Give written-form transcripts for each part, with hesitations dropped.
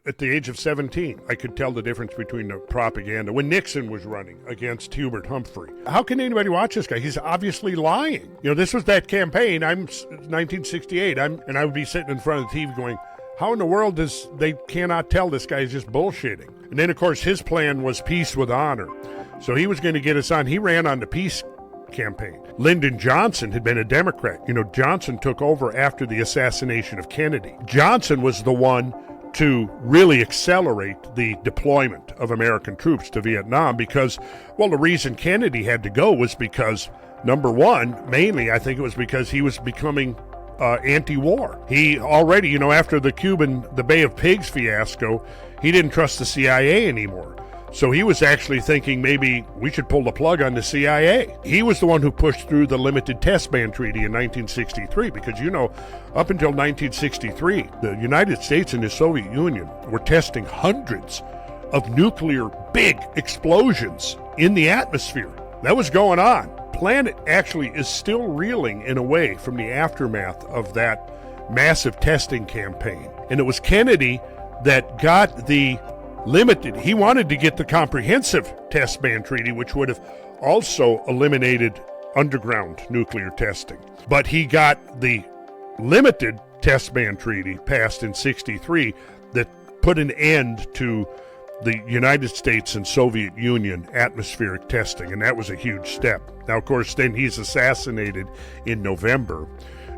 at the age of 17, I could tell the difference between the propaganda when Nixon was running against Hubert Humphrey. How can anybody watch this guy? He's obviously lying. This was that campaign. I'm 1968, and I would be sitting in front of the TV going, how in the world they cannot tell this guy's just bullshitting? And then, of course, his plan was peace with honor. So he was going to get us on. He ran on the peace campaign. Lyndon Johnson had been a Democrat. Johnson took over after the assassination of Kennedy. Johnson was the one to really accelerate the deployment of American troops to Vietnam because, the reason Kennedy had to go was because, number one, mainly I think it was because he was becoming anti-war. He already, after the Bay of Pigs fiasco, he didn't trust the CIA anymore. So he was actually thinking maybe we should pull the plug on the CIA. He was the one who pushed through the Limited Test Ban Treaty in 1963 because, up until 1963, the United States and the Soviet Union were testing hundreds of nuclear big explosions in the atmosphere. That was going on. Planet actually is still reeling in a way from the aftermath of that massive testing campaign. And it was Kennedy that got the he wanted to get the comprehensive test ban treaty, which would have also eliminated underground nuclear testing. But he got the limited test ban treaty passed in 63 that put an end to the United States and Soviet Union atmospheric testing, and that was a huge step. Now, of course, then he's assassinated in November.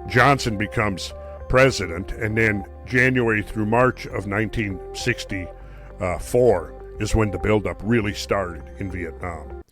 Johnson becomes president, and then January through March of 1964 is when the buildup really started in Vietnam.